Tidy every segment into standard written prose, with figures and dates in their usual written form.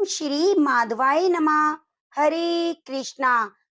श्री माधवाय नमः। हरे कृष्णा।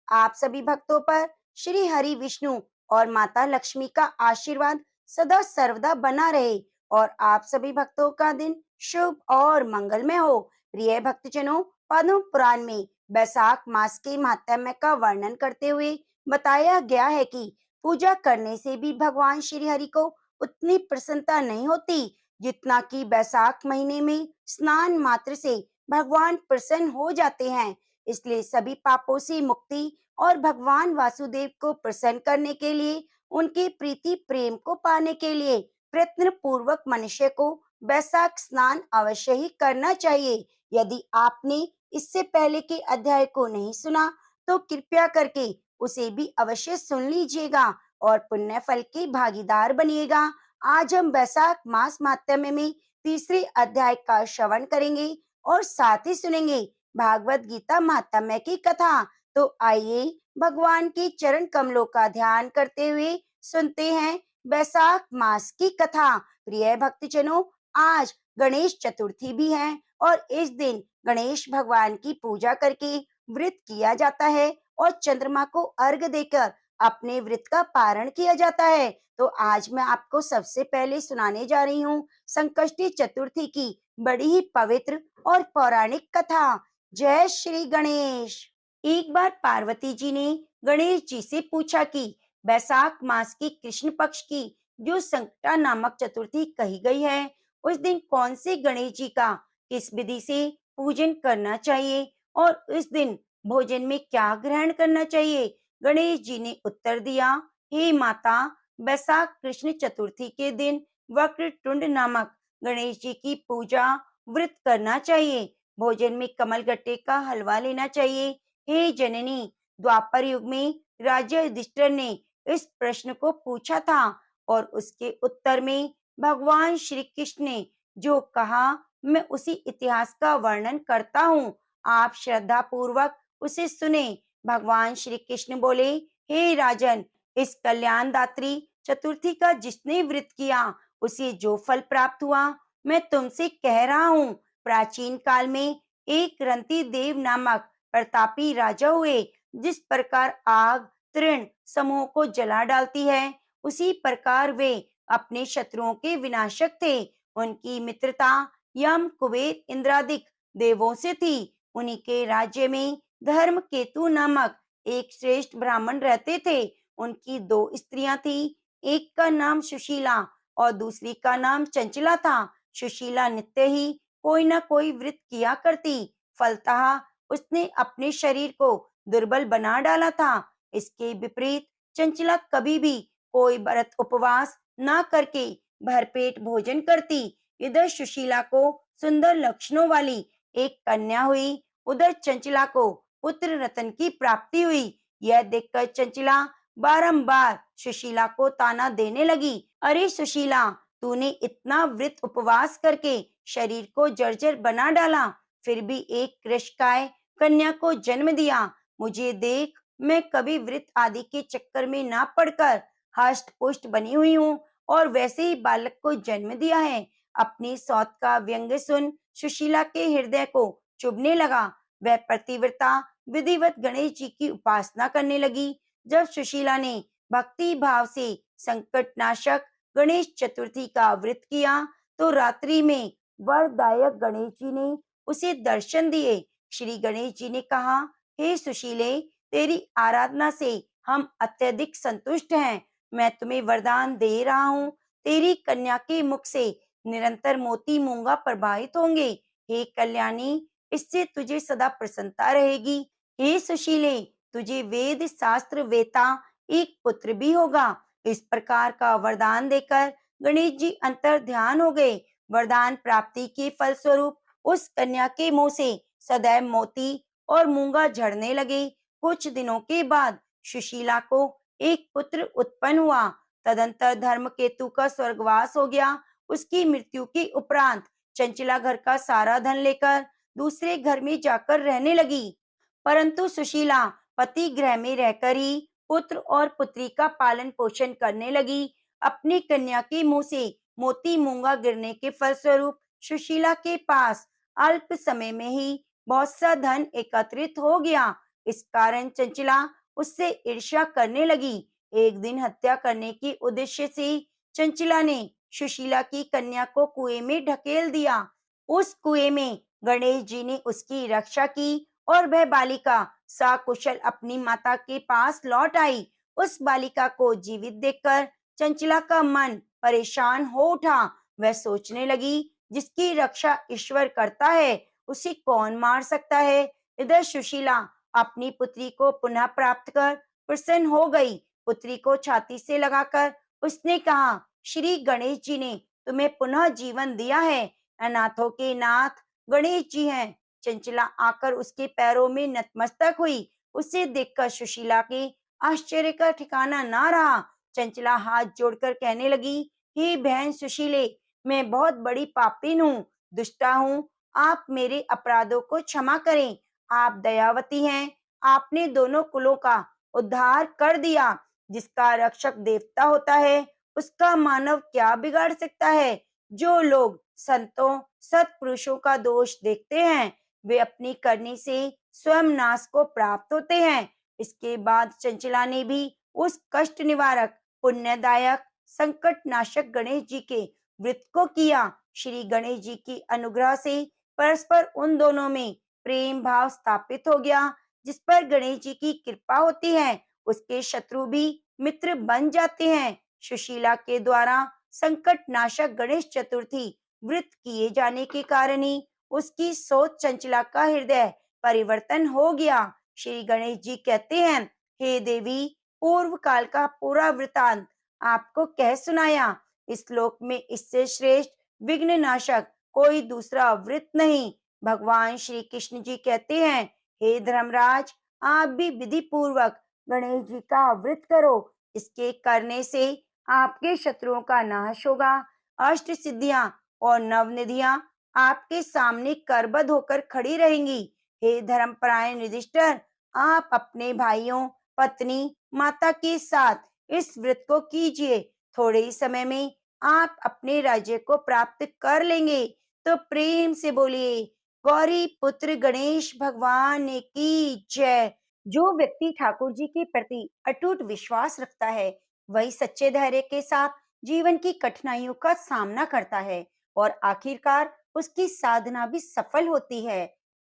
आप सभी भक्तों पर श्री हरि विष्णु और माता लक्ष्मी का आशीर्वाद सदा सर्वदा बना रहे और आप सभी भक्तों का दिन शुभ और मंगलमय हो। प्रिय भक्तजनों, पद्म पुराण में बैसाख मास के महात्म्य का वर्णन करते हुए बताया गया है कि पूजा करने से भी भगवान श्री हरि को उतनी प्रसन्नता नहीं होती जितना कि बैसाख महीने में स्नान मात्र से भगवान प्रसन्न हो जाते हैं। इसलिए सभी पापों से मुक्ति और भगवान वासुदेव को प्रसन्न करने के लिए, उनकी प्रीति प्रेम को पाने के लिए प्रयत्न पूर्वक मनुष्य को बैसाख स्नान अवश्य ही करना चाहिए। यदि आपने इससे पहले के अध्याय को नहीं सुना तो कृपया करके उसे भी अवश्य सुन लीजिएगा और पुण्य फल के भागीदार बनिएगा। आज हम बैसाख मास माहात्म्य में तीसरे अध्याय का श्रवण करेंगे और साथ ही सुनेंगे भागवत गीता महात्म्य की कथा। तो आइए भगवान के चरण कमलों का ध्यान करते हुए सुनते हैं बैसाख मास की कथा। प्रिय भक्तजनों, आज गणेश चतुर्थी भी है और इस दिन गणेश भगवान की पूजा करके व्रत किया जाता है और चंद्रमा को अर्घ देकर अपने व्रत का पारण किया जाता है। तो आज मैं आपको सबसे पहले सुनाने जा रही हूँ संकष्टी चतुर्थी की बड़ी ही पवित्र और पौराणिक कथा। जय श्री गणेश। एक बार पार्वती जी ने गणेश जी से पूछा कि बैसाख मास की कृष्ण पक्ष की जो संकटा नामक चतुर्थी कही गई है, उस दिन कौन से गणेश जी का किस विधि से पूजन करना चाहिए और इस दिन भोजन में क्या ग्रहण करना चाहिए। गणेश जी ने उत्तर दिया, हे माता, बैसाख कृष्ण चतुर्थी के दिन वक्रतुंड नामक गणेश जी की पूजा व्रत करना चाहिए। भोजन में कमल गट्टे का हलवा लेना चाहिए। हे जननी, द्वापर युग में राजा युधिष्ठिर ने इस प्रश्न को पूछा था और उसके उत्तर में भगवान श्री कृष्ण ने जो कहा, मैं उसी इतिहास का वर्णन करता हूँ। आप श्रद्धा पूर्वक उसे सुने। भगवान श्री कृष्ण बोले, हे राजन, इस कल्याणदात्री चतुर्थी का जिसने व्रत किया उसे जो फल प्राप्त हुआ, मैं तुमसे कह रहा हूँ। प्राचीन काल में एक रंती देव नामक प्रतापी राजा हुए। जिस प्रकार आग तृण समूह को जला डालती है, उसी प्रकार वे अपने शत्रुओं के विनाशक थे। उनकी मित्रता यम, कुबेर, इंद्रादिक देवों से थी। उन्हीं के राज्य में धर्म केतु नामक एक श्रेष्ठ ब्राह्मण रहते थे। उनकी दो स्त्रियां थी, एक का नाम सुशीला और दूसरी का नाम चंचला था। सुशीला नित्य ही कोई न कोई व्रत किया करती, फलतः उसने अपने शरीर को दुर्बल बना डाला था। इसके विपरीत चंचला कभी भी कोई व्रत उपवास न करके भरपेट भोजन करती। इधर सुशीला को सुंदर लक्षणों वाली एक कन्या हुई, उधर चंचला को पुत्र रतन की प्राप्ति हुई। यह देखकर चंचला बारंबार सुशीला को ताना देने लगी, अरे सुशीला, तूने इतना व्रत उपवास करके शरीर को जर्जर बना डाला, फिर भी एक कृषकाय कन्या को जन्म दिया। मुझे देख, मैं कभी व्रत आदि के चक्कर में ना पड़कर हष्ट पुष्ट बनी हुई हूँ और वैसे ही बालक को जन्म दिया है। अपनी सौत का व्यंग्य सुन सुशीला के हृदय को चुभने लगा। वह प्रतिव्रता विधिवत गणेश जी की उपासना करने लगी। जब सुशीला ने भक्ति भाव से संकट नाशक गणेश चतुर्थी का व्रत किया तो रात्रि में वरदायक गणेश जी ने उसे दर्शन दिए। श्री गणेश जी ने कहा, हे सुशीले, तेरी आराधना से हम अत्यधिक संतुष्ट हैं। मैं तुम्हें वरदान दे रहा हूँ, तेरी कन्या के मुख से निरंतर मोती मूंगा प्रवाहित होंगे। हे कल्याणी, इससे तुझे सदा प्रसन्नता रहेगी। हे सुशीले, तुझे वेद शास्त्र वेता एक पुत्र भी होगा। इस प्रकार का वरदान देकर गणेश जी अंतर ध्यान हो गए। वरदान प्राप्ति के फलस्वरूप उस कन्या के मुंह से सदैव मोती और मूंगा झड़ने लगे। कुछ दिनों के बाद सुशीला को एक पुत्र उत्पन्न हुआ। तदंतर धर्मकेतु का स्वर्गवास हो गया। उसकी मृत्यु के उपरांत चंचला घर का सारा धन लेकर दूसरे घर में जाकर रहने लगी, परंतु सुशीला पति गृह में रहकर ही पुत्र और पुत्री का पालन पोषण करने लगी। अपनी कन्या के मुंह से मोती मूंगा गिरने के फलस्वरूप सुशीला के पास अल्प समय में ही बहुत सा धन एकत्रित हो गया। इस कारण चंचला उससे ईर्ष्या करने लगी। एक दिन हत्या करने के उद्देश्य से चंचला ने सुशीला की कन्या को कुएं में ढकेल दिया। उस कुएं में गणेश जी ने उसकी रक्षा की और वह बालिका सकुशल अपनी माता के पास लौट आई। उस बालिका को जीवित देखकर चंचला का मन परेशान हो उठा। वह सोचने लगी, जिसकी रक्षा ईश्वर करता है उसे कौन मार सकता है। इधर सुशीला अपनी पुत्री को पुनः प्राप्त कर प्रसन्न हो गई। पुत्री को छाती से लगाकर उसने कहा, श्री गणेश जी ने तुम्हें पुनः जीवन दिया है। अनाथों के नाथ गणेश जी हैं। चंचला आकर उसके पैरों में नतमस्तक हुई। उसे देखकर सुशीला के आश्चर्य का ठिकाना ना रहा। चंचला हाथ जोड़कर कहने लगी, हे बहन सुशीले, मैं बहुत बड़ी पापिन हूँ, दुष्टा हूँ। आप मेरे अपराधों को क्षमा करें। आप दयावती हैं। आपने दोनों कुलों का उद्धार कर दिया। जिसका रक्षक देवता होता है उसका मानव क्या बिगाड़ सकता है। जो लोग संतों सत्पुरुषों का दोष देखते हैं वे अपनी करनी से स्वयं नाश को प्राप्त होते हैं। इसके बाद चंचला ने भी उस कष्ट निवारक पुण्यदायक संकट नाशक गणेश जी के व्रत को किया। श्री गणेश जी की अनुग्रह से परस्पर उन दोनों में प्रेम भाव स्थापित हो गया। जिस पर गणेश जी की कृपा होती है उसके शत्रु भी मित्र बन जाते हैं। सुशीला के द्वारा संकट नाशक गणेश चतुर्थी व्रत किए जाने के कारण ही उसकी सोच चंचला का हृदय परिवर्तन हो गया। श्री गणेश जी कहते हैं, हे देवी, पूर्व काल का पूरा वृतांत आपको कह सुनाया। इस श्लोक में इससे श्रेष्ठ विघ्न नाशक कोई दूसरा व्रत नहीं। भगवान श्री कृष्ण जी कहते हैं, हे धर्मराज, आप भी विधि पूर्वक गणेश जी का व्रत करो। इसके करने से आपके शत्रुओं का नाश होगा। अष्ट सिद्धियां और नवनिधियां आपके सामने करबद्ध होकर खड़ी रहेंगी। हे धर्मपरायण युधिष्ठिर, आप अपने भाइयों, पत्नी, माता के साथ इस व्रत को कीजिए। थोड़े ही समय में आप अपने राज्य को प्राप्त कर लेंगे। तो प्रेम से बोलिए, गौरी पुत्र गणेश भगवान की जय। जो व्यक्ति ठाकुर जी के प्रति अटूट विश्वास रखता है वही सच्चे धैर्य के साथ जीवन की कठिनाइयों का सामना करता है और आखिरकार उसकी साधना भी सफल होती है।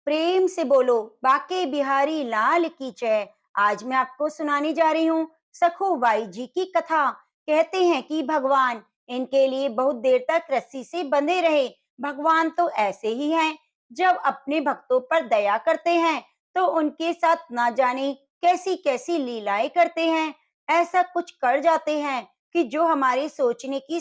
प्रेम से बोलो, बाके बिहारी लाल की जय। आज मैं आपको सुनाने जा रही हूँ सखुबाई जी की कथा। कहते हैं कि भगवान इनके लिए बहुत देर तक रस्सी से बंधे रहे। भगवान तो ऐसे ही हैं, जब अपने भक्तों पर दया करते हैं तो उनके साथ ना जाने कैसी कैसी लीलाएं करते हैं। ऐसा कुछ कर जाते हैं कि जो हमारे सोचने की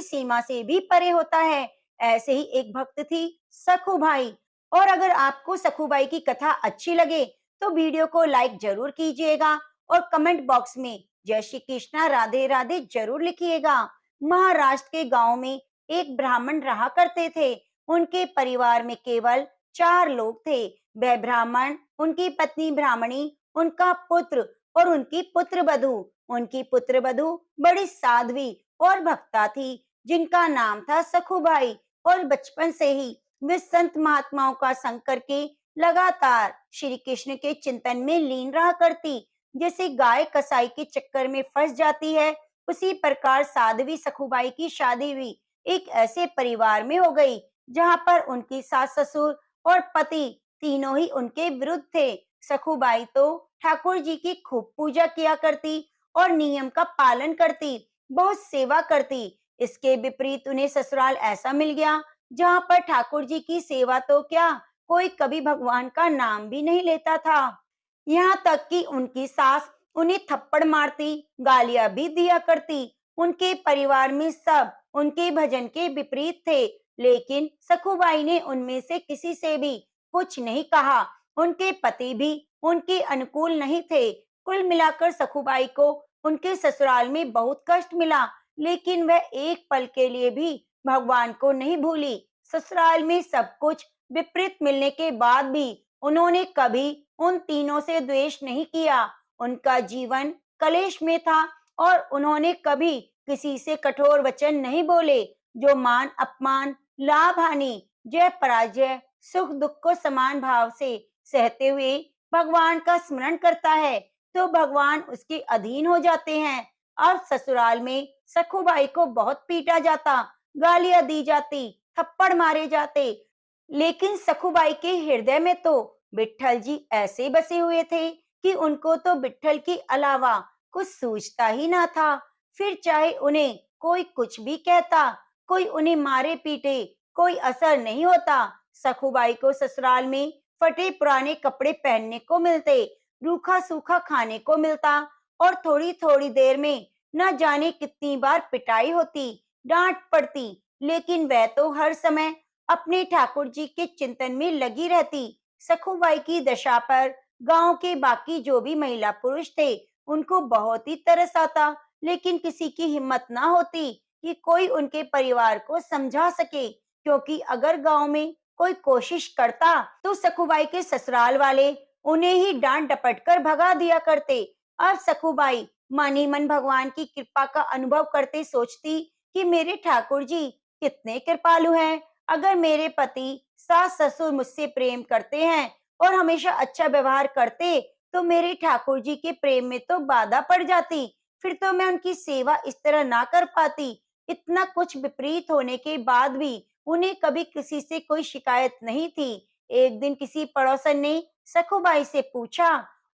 सीमा से भी परे होता है। ऐसे ही एक भक्त थी सखुबाई। और अगर आपको सखुबाई की कथा अच्छी लगे तो वीडियो को लाइक जरूर कीजिएगा और कमेंट बॉक्स में जय श्री कृष्णा राधे राधे जरूर लिखिएगा। महाराष्ट्र के गांव में एक ब्राह्मण रहा करते थे। उनके परिवार में केवल 4 लोग थे। वह ब्राह्मण, उनकी पत्नी ब्राह्मणी, उनका पुत्र और उनकी पुत्रवधू। उनकी पुत्रवधू बड़ी साध्वी और भक्ता थी जिनका नाम था सखुबाई। और बचपन से ही वे संत महात्माओं का संग करके लगातार श्री कृष्ण के चिंतन में लीन रहा करती। जैसे गाय कसाई के चक्कर में फंस जाती है, उसी प्रकार साध्वी सखुबाई की शादी भी एक ऐसे परिवार में हो गई जहाँ पर उनकी सास ससुर और पति तीनों ही उनके विरुद्ध थे। सखुबाई तो ठाकुर जी की खूब पूजा किया करती और नियम का पालन करती, बहुत सेवा करती। इसके विपरीत उन्हें ससुराल ऐसा मिल गया जहाँ पर ठाकुर जी की सेवा तो क्या, कोई कभी भगवान का नाम भी नहीं लेता था। यहाँ तक कि उनकी सास उन्हें थप्पड़ मारती, गालियां भी दिया करती। उनके परिवार में सब उनके भजन के विपरीत थे, लेकिन सखुबाई ने उनमें से किसी से भी कुछ नहीं कहा। उनके पति भी उनके अनुकूल नहीं थे। कुल मिलाकर सखुबाई को उनके ससुराल में बहुत कष्ट मिला, लेकिन वह एक पल के लिए भी भगवान को नहीं भूली। ससुराल में सब कुछ विपरीत मिलने के बाद भी उन्होंने कभी उन तीनों से द्वेष नहीं किया। उनका जीवन कलेश में था और उन्होंने कभी किसी से कठोर वचन नहीं बोले। जो मान अपमान लाभ हानि, जय पराजय, सुख दुख को समान भाव से सहते हुए भगवान का स्मरण करता है तो भगवान उसके अधीन हो जाते हैं। अब ससुराल में सखुबाई को बहुत पीटा जाता, गालियां दी जाती, थप्पड़ मारे जाते, लेकिन सखुबाई के हृदय में तो विट्ठल जी ऐसे बसे हुए थे कि उनको तो विट्ठल के अलावा कुछ सूझता ही ना था। फिर चाहे उन्हें कोई कुछ भी कहता, कोई उन्हें मारे पीटे, कोई असर नहीं होता। सखुबाई को ससुराल में फटे पुराने कपड़े पहनने को मिलते, रूखा सूखा खाने को मिलता और थोड़ी थोड़ी देर में न जाने कितनी बार पिटाई होती, डांट पड़ती, लेकिन वह तो हर समय अपने ठाकुर जी के चिंतन में लगी रहती। सखुबाई की दशा पर गांव के बाकी जो भी महिला पुरुष थे, उनको बहुत ही तरस आता, लेकिन किसी की हिम्मत ना होती कि कोई उनके परिवार को समझा सके, क्योंकि अगर गांव में कोई कोशिश करता तो सखुबाई के ससुराल वाले उन्हें ही डांट डपट कर भगा दिया करते। अब सखुबाई मन ही मन भगवान की कृपा का अनुभव करते सोचती कि मेरे ठाकुर जी कितने कृपालु हैं। अगर मेरे पति सास ससुर मुझसे प्रेम करते हैं और हमेशा अच्छा व्यवहार करते तो मेरे ठाकुर जी के प्रेम में तो बाधा पड़ जाती, फिर तो मैं उनकी सेवा इस तरह ना कर पाती। इतना कुछ विपरीत होने के बाद भी उन्हें कभी किसी से कोई शिकायत नहीं थी। एक दिन किसी पड़ोसन ने सखुबाई से पूछा,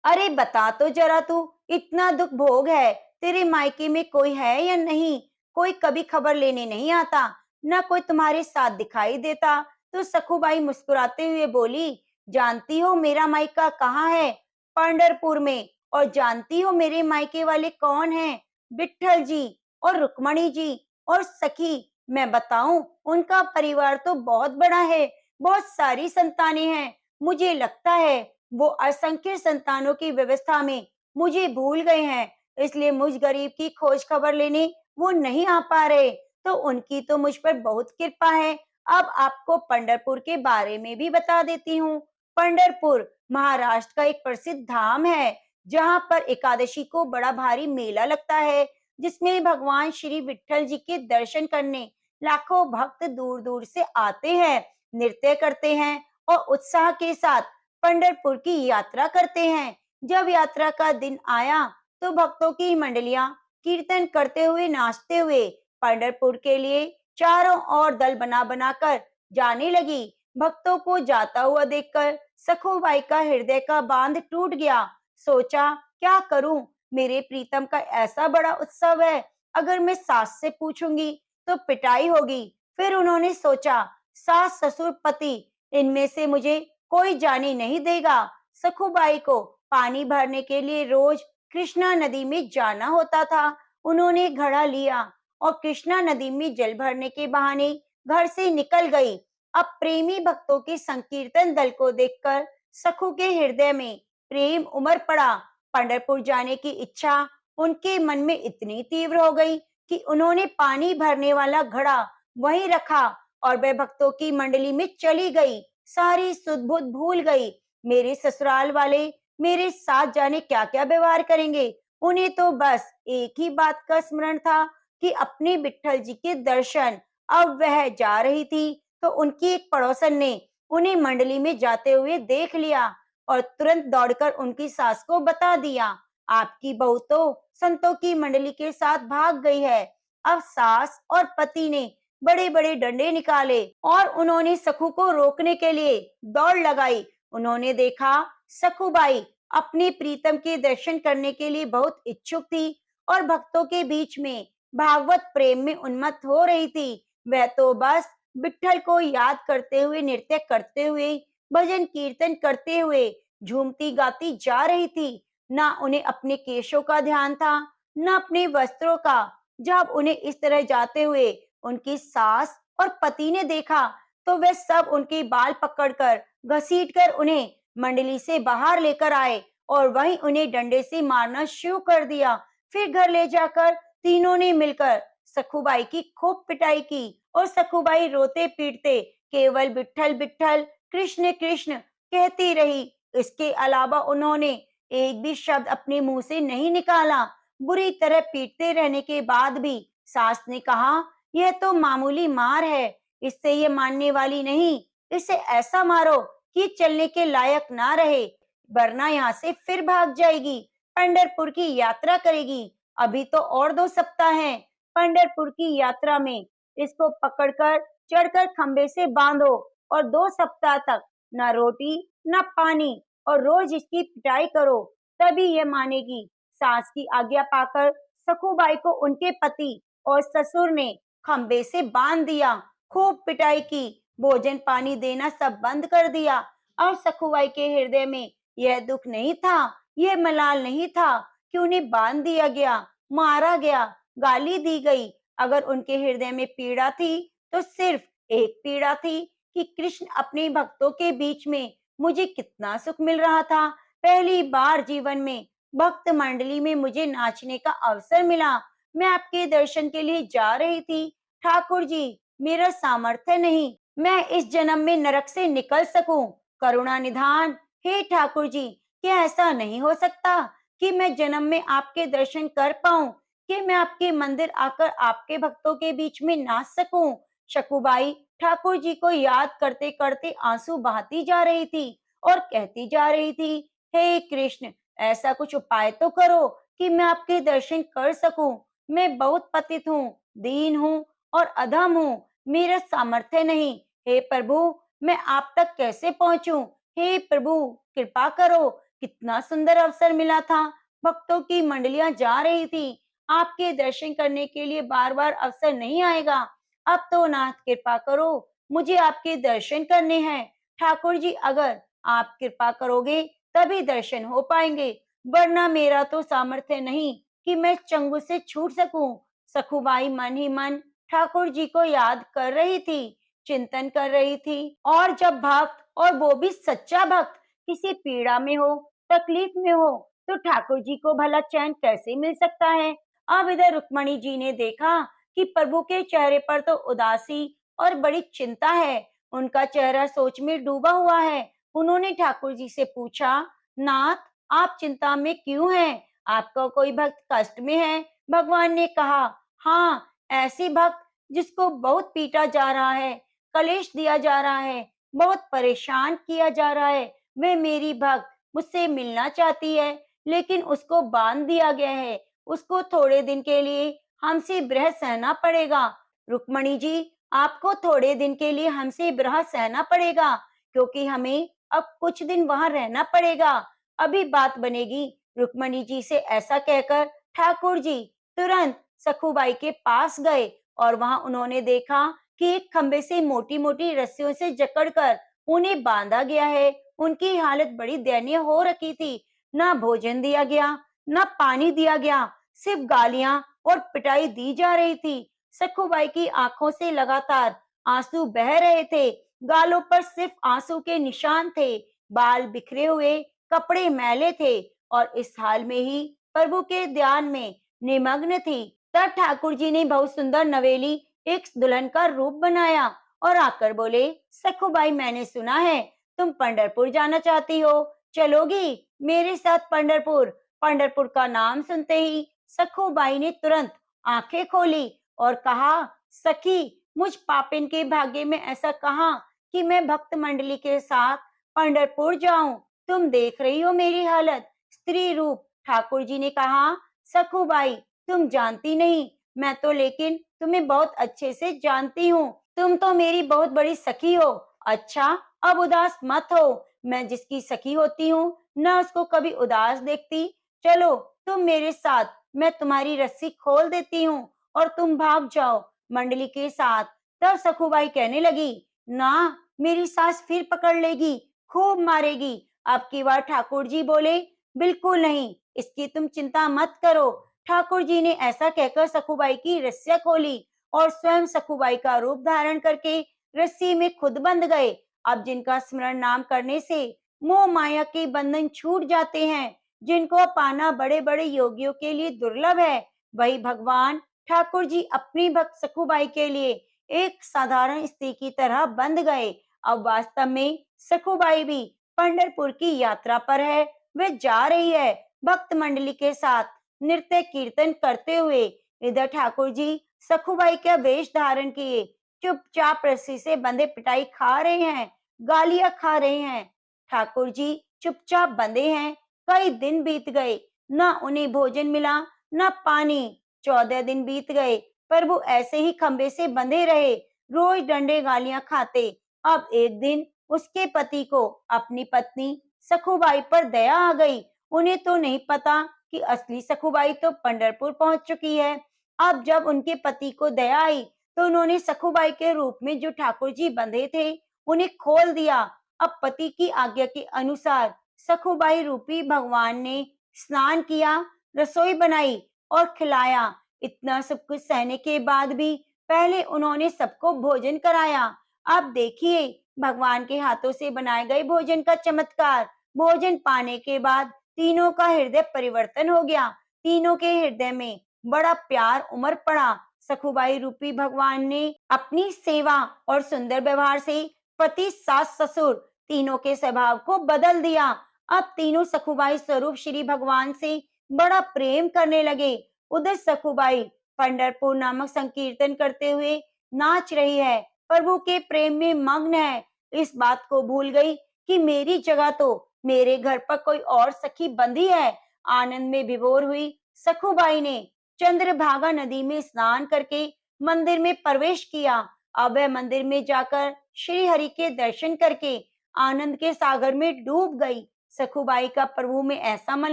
अरे बता तो जरा तू, इतना दुख भोग है, तेरे मायके में कोई है या नहीं? कोई कभी खबर लेने नहीं आता, न कोई तुम्हारे साथ दिखाई देता। तो सखुबाई मुस्कुराते हुए बोली, जानती हो मेरा मायका कहाँ है? पंढरपुर में। और जानती हो मेरे मायके वाले कौन हैं? विट्ठल जी और रुक्मणी जी और सखी। मैं बताऊं, उनका परिवार तो बहुत बड़ा है, बहुत सारी संतानें हैं। मुझे लगता है वो असंख्य संतानों की व्यवस्था में मुझे भूल गए हैं, इसलिए मुझ गरीब की खोज खबर लेने वो नहीं आ पा रहे। तो उनकी तो मुझ पर बहुत कृपा है। अब आपको पंढरपुर के बारे में भी बता देती हूँ। पंढरपुर महाराष्ट्र का एक प्रसिद्ध धाम है, जहाँ पर एकादशी को बड़ा भारी मेला लगता है, जिसमें भगवान श्री विट्ठल जी के दर्शन करने लाखों भक्त दूर दूर से आते हैं, नृत्य करते हैं और उत्साह के साथ पंढरपुर की यात्रा करते हैं। जब यात्रा का दिन आया तो भक्तों की मंडलियां कीर्तन करते हुए, नाचते हुए पंढरपुर के लिए चारों ओर दल बना बनाकर जाने लगी। भक्तों को जाता हुआ देखकर सखुबाई का हृदय का बांध टूट गया। सोचा, क्या करूं, मेरे प्रीतम का ऐसा बड़ा उत्सव है, अगर मैं सास से पूछूंगी तो पिटाई होगी। फिर उन्होंने सोचा, सास ससुर पति, इनमें से मुझे कोई जाने नहीं देगा। सखुबाई को पानी भरने के लिए रोज कृष्णा नदी में जाना होता था। उन्होंने घड़ा लिया और कृष्णा नदी में जल भरने के बहाने घर से निकल गई। अब प्रेमी भक्तों के संकीर्तन दल को देखकर सखु के हृदय में प्रेम उमड़ पड़ा। पंढरपुर जाने की इच्छा उनके मन में इतनी तीव्र हो गई कि उन्होंने पानी भरने वाला घड़ा वहीं रखा और वे भक्तों की मंडली में चली गई। सारी सुध बुध भूल गई। मेरे ससुराल वाले मेरे साथ जाने क्या क्या व्यवहार करेंगे। उन्हें तो बस एक ही बात का स्मरण था कि अपने विट्ठल जी के दर्शन। अब वह जा रही थी तो उनकी एक पड़ोसन ने उन्हें मंडली में जाते हुए देख लिया और तुरंत दौड़कर उनकी सास को बता दिया, आपकी बहू तो संतों की मंडली के साथ भाग गई है। अब सास और पति ने बड़े बड़े डंडे निकाले और उन्होंने सखू को रोकने के लिए दौड़ लगाई। उन्होंने देखा सखुबाई अपने प्रीतम के दर्शन करने के लिए बहुत इच्छुक थी और भक्तों के बीच में भागवत प्रेम में उन्मत्त हो रही थी। वह तो बस विट्ठल को याद करते हुए, नृत्य करते हुए, भजन कीर्तन करते हुए झूमती गाती जा रही थी। ना उन्हें अपने केशों का ध्यान था, न अपने वस्त्रों का। जब उन्हें इस तरह जाते हुए उनकी सास और पति ने देखा तो वे सब उनके बाल पकड़कर घसीटकर उन्हें मंडली से बाहर लेकर आए और वहीं उन्हें डंडे से मारना शुरू कर दिया। फिर घर ले जाकर तीनों ने मिलकर सखुबाई की खूब पिटाई की और सखुबाई रोते पीटते केवल विट्ठल विट्ठल, कृष्ण कृष्ण कहती रही। इसके अलावा उन्होंने एक भी शब्द अपने मुंह से नहीं निकाला। बुरी तरह पीटते रहने के बाद भी सास ने कहा, यह तो मामूली मार है, इससे ये मानने वाली नहीं, इसे ऐसा मारो कि चलने के लायक ना रहे, वरना यहाँ से फिर भाग जाएगी, पंढरपुर की यात्रा करेगी। अभी तो और 2 सप्ताह हैं पंढरपुर की यात्रा में। इसको पकड़कर चढ़कर खंबे से बांधो और 2 सप्ताह तक ना रोटी ना पानी और रोज इसकी पिटाई करो, तभी ये मानेगी। सास की आज्ञा पाकर सखुबाई को उनके पति और ससुर ने खंबे से बांध दिया, खूब पिटाई की, भोजन पानी देना सब बंद कर दिया। और सखुबाई के हृदय में यह दुख नहीं था, यह मलाल नहीं था कि उन्हें बांध दिया गया, मारा गया, गाली दी गई। अगर उनके हृदय में पीड़ा थी तो सिर्फ एक पीड़ा थी कि कृष्ण अपने भक्तों के बीच में, मुझे कितना सुख मिल रहा था। पहली बार जीवन में भक्त मंडली में मुझे नाचने का अवसर मिला। मैं आपके दर्शन के लिए जा रही थी। ठाकुर जी, मेरा सामर्थ्य नहीं, मैं इस जन्म में नरक से निकल सकूं। करुणा निधान, हे ठाकुर जी, क्या ऐसा नहीं हो सकता कि मैं जन्म में आपके दर्शन कर पाऊं, कि मैं आपके मंदिर आकर आपके भक्तों के बीच में नाच सकूं। शकुबाई ठाकुर जी को याद करते करते आंसू बहाती जा रही थी और कहती जा रही थी, हे कृष्ण, ऐसा कुछ उपाय तो करो कि मैं आपके दर्शन कर सकूं। मैं बहुत पतित हूँ, दीन हूँ और अधम हूँ, मेरा सामर्थ्य नहीं। हे प्रभु, मैं आप तक कैसे पहुंचूं? हे प्रभु, कृपा करो। कितना सुंदर अवसर मिला था, भक्तों की मंडलियां जा रही थी, आपके दर्शन करने के लिए बार बार अवसर नहीं आएगा। अब तो नाथ कृपा करो, मुझे आपके दर्शन करने हैं। ठाकुर जी, अगर आप कृपा करोगे तभी दर्शन हो पाएंगे, वरना मेरा तो सामर्थ्य नहीं कि मैं चंगु से छूट सकूं। सखुबाई मन ही मन ठाकुर जी को याद कर रही थी, चिंतन कर रही थी। और जब भक्त, और वो भी सच्चा भक्त, किसी पीड़ा में हो, तकलीफ में हो, तो ठाकुर जी को भला चैन कैसे मिल सकता है। अब इधर रुक्मणी जी ने देखा कि प्रभु के चेहरे पर तो उदासी और बड़ी चिंता है, उनका चेहरा सोच में डूबा हुआ है। उन्होंने ठाकुर जी से पूछा, नाथ, आप चिंता में क्यों हैं? आपका कोई भक्त कष्ट में है? भगवान ने कहा, हाँ, ऐसी भक्त जिसको बहुत पीटा जा रहा है, कलेश दिया जा रहा है, बहुत परेशान किया जा रहा है, वे मेरी भक्त मुझसे मिलना चाहती है, लेकिन उसको बांध दिया गया है, उसको थोड़े दिन के लिए हमसे विरह सहना पड़ेगा। रुक्मणी जी, आपको थोड़े दिन के लिए हमसे विरह सहना पड़ेगा, क्योंकि हमें अब कुछ दिन वहां रहना पड़ेगा, अभी बात बनेगी। रुक्मणी जी से ऐसा कहकर ठाकुर जी तुरंत सखुबाई के पास गए और वहां उन्होंने देखा कि एक खंबे से मोटी मोटी रस्सियों से जकड़कर उन्हें बांधा गया है। उनकी हालत बड़ी दयनीय हो रखी थी, ना भोजन दिया गया, ना पानी दिया गया, सिर्फ गालियां और पिटाई दी जा रही थी। सखुबाई की आंखों से लगातार आंसू बह रहे थे, गालों पर सिर्फ आंसू के निशान थे, बाल बिखरे हुए, कपड़े मैले थे और इस हाल में ही प्रभु के ध्यान में निमग्न थी। तब ठाकुर जी ने बहुत सुंदर नवेली एक दुल्हन का रूप बनाया और आकर बोले, सखुबाई, मैंने सुना है तुम पंढरपुर जाना चाहती हो, चलोगी मेरे साथ पंढरपुर? पंढरपुर का नाम सुनते ही सखुबाई ने तुरंत आंखें खोली और कहा, सखी, मुझ पापिन के भाग्य में ऐसा कहाँ कि मैं भक्त मंडली के साथ पंढरपुर जाऊं। तुम देख रही हो मेरी हालत, स्त्री रूप। ठाकुर जी ने कहा, सखुबाई, तुम जानती नहीं, मैं तो लेकिन तुम्हें बहुत अच्छे से जानती हूँ, तुम तो मेरी बहुत बड़ी सखी हो। अच्छा, अब उदास मत हो, मैं जिसकी सखी होती हूँ न उसको कभी उदास देखती। चलो तुम मेरे साथ, मैं तुम्हारी रस्सी खोल देती हूँ और तुम भाग जाओ मंडली के साथ। तब सखुबाई कहने लगी, ना, मेरी सास फिर पकड़ लेगी, खूब मारेगी। अब की बार ठाकुर जी बोले, बिल्कुल नहीं, इसकी तुम चिंता मत करो। ठाकुर जी ने ऐसा कहकर सखुबाई की रस्सियां खोली और स्वयं सखुबाई का रूप धारण करके रस्सी में खुद बंध गए। अब जिनका स्मरण नाम करने से मोह माया के बंधन छूट जाते हैं, जिनको पाना बड़े बड़े योगियों के लिए दुर्लभ है, वही भगवान ठाकुर जी अपनी भक्त सखुबाई के लिए एक साधारण स्त्री की तरह बंध गए। अब वास्तव में सखुबाई भी पंढरपुर की यात्रा पर है, वे जा रही है भक्त मंडली के साथ नृत्य कीर्तन करते हुए। इधर ठाकुर जी सखुबाई का वेश धारण किए चुपचाप रस्सी से बंधे पिटाई खा रहे हैं, गालियां खा रहे हैं। ठाकुर जी चुपचाप बंधे हैं। कई दिन बीत गए, ना उन्हें भोजन मिला, ना पानी। 14 दिन बीत गए, पर वो ऐसे ही खंबे से बंधे रहे, रोज डंडे गालियां खाते। अब एक दिन उसके पति को अपनी पत्नी सखुबाई पर दया आ गई। उन्हें तो नहीं पता कि असली सखुबाई तो पंढरपुर पहुंच चुकी है। अब जब उनके पति को दया आई, तो उन्होंने सखुबाई के रूप में जो ठाकुर जी बंधे थे, उन्हें खोल दिया। अब पति की आज्ञा के अनुसार सखुबाई रूपी भगवान ने स्नान किया, रसोई बनाई और खिलाया। इतना सब कुछ सहने के बाद भी पहले उन्होंने सबको भोजन कराया। अब देखिए भगवान के हाथों से बनाए गए भोजन का चमत्कार। भोजन पाने के बाद तीनों का हृदय परिवर्तन हो गया। तीनों के हृदय में बड़ा प्यार उमड़ पड़ा। सखुबाई रूपी भगवान ने अपनी सेवा और सुंदर व्यवहार से पति, सास, ससुर तीनों के स्वभाव को बदल दिया। अब तीनों सखुबाई स्वरूप श्री भगवान से बड़ा प्रेम करने लगे। उधर सखुबाई पंढरपुर नामक संकीर्तन करते हुए नाच रही है, प्रभु के प्रेम में मग्न है। इस बात को भूल गई कि मेरी जगह तो मेरे घर पर कोई और सखी बंधी है। आनंद में विभोर हुई सखुबाई ने चंद्रभागा नदी में स्नान करके मंदिर में प्रवेश किया। अब वह मंदिर में जाकर श्री हरि के दर्शन करके आनंद के सागर में डूब गई। सखुबाई का प्रभु में ऐसा मन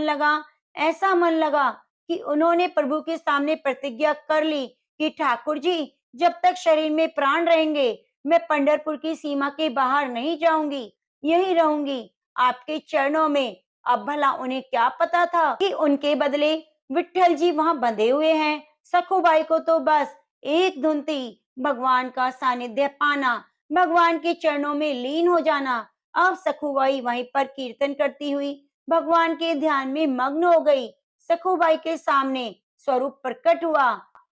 लगा कि उन्होंने प्रभु के सामने प्रतिज्ञा कर ली कि ठाकुर जी, जब तक शरीर में प्राण रहेंगे मैं पंढरपुर की सीमा के बाहर नहीं जाऊंगी, यहीं रहूंगी आपके चरणों में। अब भला उन्हें क्या पता था कि उनके बदले विट्ठल जी वहां बंधे हुए हैं। सखुबाई को तो बस एक धुन थी, भगवान का सानिध्य पाना, भगवान के चरणों में लीन हो जाना। अब सखुबाई वहीं पर कीर्तन करती हुई भगवान के ध्यान में मग्न हो गई। सखुबाई के सामने स्वरूप प्रकट हुआ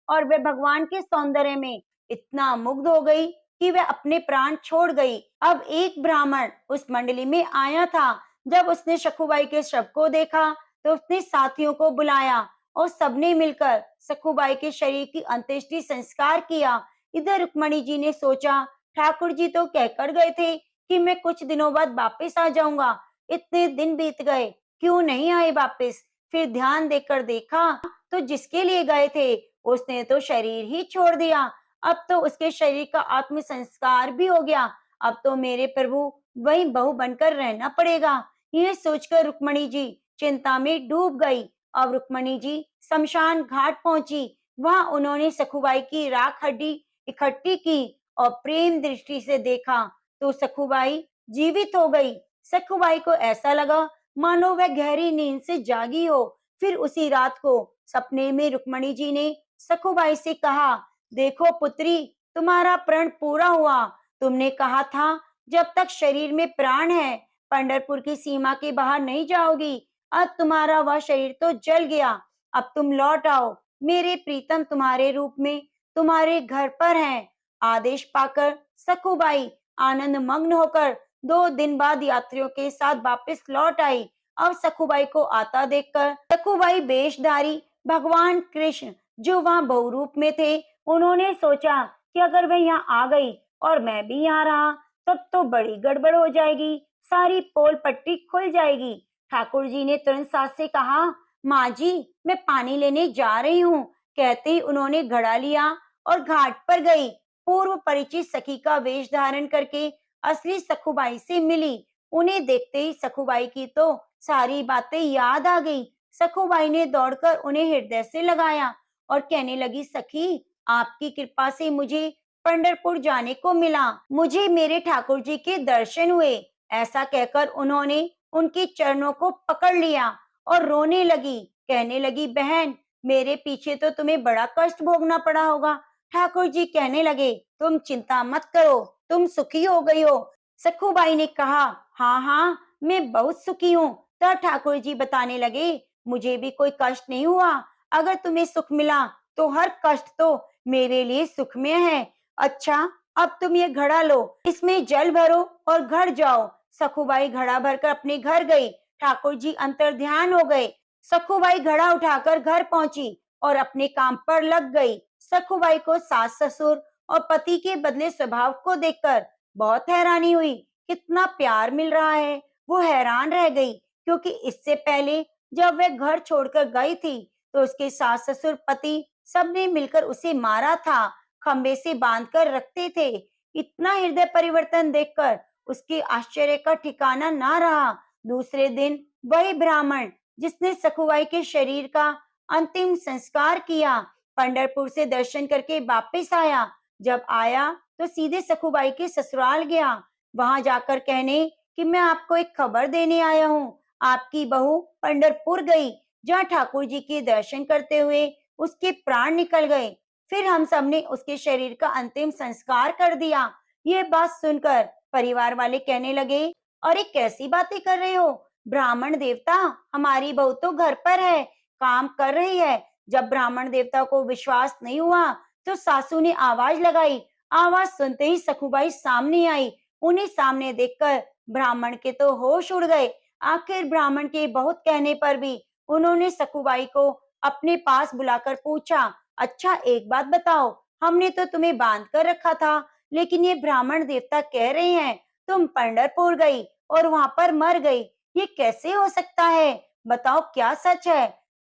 और वे भगवान के सौंदर्य में इतना मुग्ध हो गई कि वह अपने प्राण छोड़ गई। अब एक ब्राह्मण उस मंडली में आया था। जब उसने सखुबाई के शव को देखा, तो उसने साथियों को बुलाया और सबने मिलकर सखुबाई के शरीर की अंत्येष्टि संस्कार किया। इधर रुक्मणी जी ने सोचा, ठाकुर जी तो कहकर गए थे कि मैं कुछ दिनों बाद वापस आ जाऊंगा। इतने दिन बीत गए, क्यों नहीं आए वापस? फिर ध्यान देकर देखा तो जिसके लिए गए थे उसने तो शरीर ही छोड़ दिया। अब तो उसके शरीर का आत्म संस्कार भी हो गया। अब तो मेरे प्रभु वही बहू बनकर रहना पड़ेगा। ये सोचकर रुक्मणी जी चिंता में डूब गई। अब रुक्मणी जी शमशान घाट पहुंची। वहां उन्होंने सखुबाई की राख हड्डी इकट्ठी की और प्रेम दृष्टि से देखा तो सखुबाई जीवित हो गई। सखुबाई को ऐसा लगा मानो वह गहरी नींद से जागी हो। फिर उसी रात को सपने में रुक्मणी जी ने सखुबाई से कहा, देखो पुत्री, तुम्हारा प्रण पूरा हुआ। तुमने कहा था जब तक शरीर में प्राण है पंढरपुर की सीमा के बाहर नहीं जाओगी। अब तुम्हारा वह शरीर तो जल गया। अब तुम लौट आओ। मेरे प्रीतम तुम्हारे रूप में तुम्हारे घर पर हैं। आदेश पाकर सखुबाई आनंद मग्न होकर 2 दिन बाद यात्रियों के साथ वापस लौट आई। अब सखुबाई को आता देखकर सखुबाई वेशधारी भगवान कृष्ण जो वहां बहुरूप में थे, उन्होंने सोचा कि अगर वह यहाँ आ गई और मैं भी यहाँ रहा तब तो बड़ी गड़बड़ हो जाएगी, सारी पोल पट्टी खुल जाएगी। ठाकुर जी ने तुरंत सास से कहा, माँ जी मैं पानी लेने जा रही हूँ। कहते ही उन्होंने घड़ा लिया और घाट पर गई। पूर्व परिचित सखी का वेश धारण करके असली सखुबाई से मिली। उन्हें देखते ही सखुबाई की तो सारी बातें याद आ गई। सखुबाई ने दौड़कर उन्हें हृदय से लगाया और कहने लगी, सखी आपकी कृपा से मुझे पंढरपुर जाने को मिला, मुझे मेरे ठाकुर जी के दर्शन हुए। ऐसा कहकर उन्होंने उनके चरणों को पकड़ लिया और रोने लगी। कहने लगी, बहन मेरे पीछे तो तुम्हें बड़ा कष्ट भोगना पड़ा होगा। ठाकुर जी कहने लगे, तुम चिंता मत करो, तुम सुखी हो गई हो। सखुबाई ने कहा, हाँ हाँ मैं बहुत सुखी हूँ। तब ठाकुर जी बताने लगे, मुझे भी कोई कष्ट नहीं हुआ। अगर तुम्हें सुख मिला तो हर कष्ट तो मेरे लिए सुखमय है। अच्छा अब तुम ये घड़ा लो, इसमें जल भरो और घर जाओ। सखुबाई घड़ा भरकर अपने घर गई। ठाकुर जी अंतर ध्यान हो गए। सखुबाई घड़ा उठाकर घर पहुंची और अपने काम पर लग गई। सखुबाई को सास ससुर और पति के बदले स्वभाव को देखकर बहुत हैरानी हुई। कितना प्यार मिल रहा है। वो हैरान रह गई, क्योंकि इससे पहले जब वह घर छोड़कर गई थी तो उसके सास ससुर पति सबने मिलकर उसे मारा था, खंबे से बांधकर रखते थे। इतना हृदय परिवर्तन देखकर उसके आश्चर्य का ठिकाना ना रहा। दूसरे दिन वही ब्राह्मण जिसने सखुबाई के शरीर का अंतिम संस्कार किया, पंढरपुर से दर्शन करके वापस आया। जब आया तो सीधे सखुबाई के ससुराल गया। वहां जाकर कहने कि मैं आपको एक खबर देने आया हूँ। आपकी बहू पंढरपुर गई, जहाँ ठाकुर जी के दर्शन करते हुए उसके प्राण निकल गए। फिर हम सब ने उसके शरीर का अंतिम संस्कार कर दिया। ये बात सुनकर परिवार वाले कहने लगे, अरे कैसी बातें कर रहे हो? ब्राह्मण देवता, हमारी बहू तो घर पर है, काम कर रही है। जब ब्राह्मण देवता को विश्वास नहीं हुआ तो सासू ने आवाज लगाई। आवाज सुनते ही सखुबाई सामने आई। उन्हें सामने देखकर ब्राह्मण के तो होश उड़ गए। आखिर ब्राह्मण के बहुत कहने पर भी उन्होंने सखुबाई को अपने पास बुलाकर पूछा, अच्छा एक बात बताओ, हमने तो तुम्हें बांध कर रखा था, लेकिन ये ब्राह्मण देवता कह रहे हैं तुम पंढरपुर गई और वहां पर मर गई। ये कैसे हो सकता है? बताओ क्या सच है?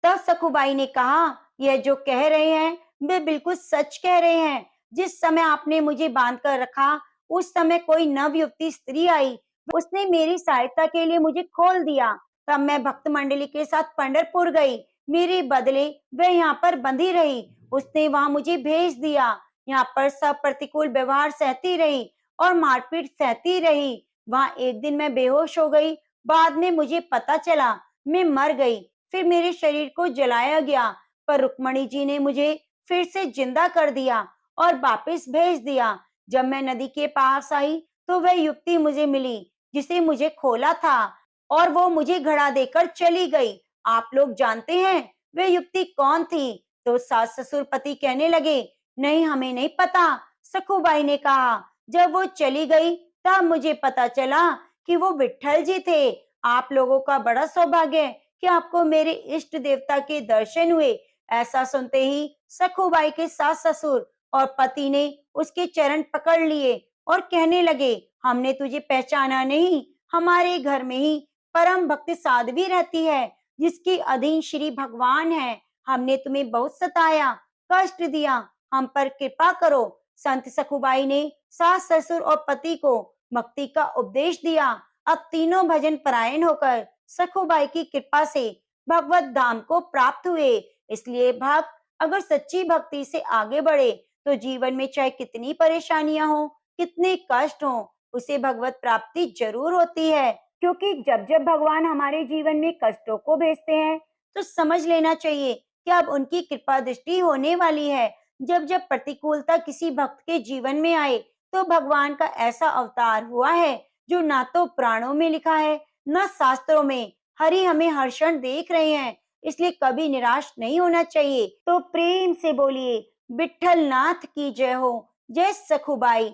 तब सखुबाई ने कहा, यह जो कह रहे हैं वे बिल्कुल सच कह रहे हैं। जिस समय आपने मुझे बांध कर रखा, उस समय कोई नवयुवती स्त्री आई। उसने मेरी सहायता के लिए मुझे खोल दिया। तब मैं भक्त मंडली के साथ पंढरपुर गई। मेरे बदले वह यहाँ पर बंधी रही। उसने वहां मुझे भेज दिया। यहाँ पर सब प्रतिकूल व्यवहार सहती रही और मारपीट सहती रही। वहां एक दिन मैं बेहोश हो गई। बाद में मुझे पता चला मैं मर गई। फिर मेरे शरीर को जलाया गया, पर रुक्मणी जी ने मुझे फिर से जिंदा कर दिया और वापस भेज दिया। जब मैं नदी के पास आई तो वह युवती मुझे मिली जिसे मुझे खोला था, और वो मुझे घड़ा देकर चली गई। आप लोग जानते हैं वह युवती कौन थी? तो सास ससुर पति कहने लगे, नहीं हमें नहीं पता। सखुबाई ने कहा, जब वो चली गई तब मुझे पता चला कि वो विट्ठल जी थे। आप लोगों का बड़ा सौभाग्य है कि आपको मेरे इष्ट देवता के दर्शन हुए। ऐसा सुनते ही सखुबाई के सास ससुर और पति ने उसके चरण पकड़ लिए और कहने लगे, हमने तुझे पहचाना नहीं। हमारे घर में ही परम भक्त साध्वी रहती है, जिसकी अधीन श्री भगवान है। हमने तुम्हें बहुत सताया, कष्ट दिया, हम पर कृपा करो। संत सखुबाई ने सास ससुर और पति को भक्ति का उपदेश दिया। अब तीनों भजन परायण होकर सखुबाई की कृपा से भगवत धाम को प्राप्त हुए। इसलिए भक्त अगर सच्ची भक्ति से आगे बढ़े तो जीवन में चाहे कितनी परेशानियां हो, कितने कष्ट हो, उसे भगवत प्राप्ति जरूर होती है। क्योंकि जब जब भगवान हमारे जीवन में कष्टों को भेजते हैं तो समझ लेना चाहिए कि अब उनकी कृपा दृष्टि होने वाली है। जब जब प्रतिकूलता किसी भक्त के जीवन में आए तो भगवान का ऐसा अवतार हुआ है जो ना तो पुराणों में लिखा है न शास्त्रों में। हरि हमें हर क्षण देख रहे हैं, इसलिए कभी निराश नहीं होना चाहिए। तो प्रेम से बोलिए, विठ्ठल नाथ की जय हो। जय सखुबाई।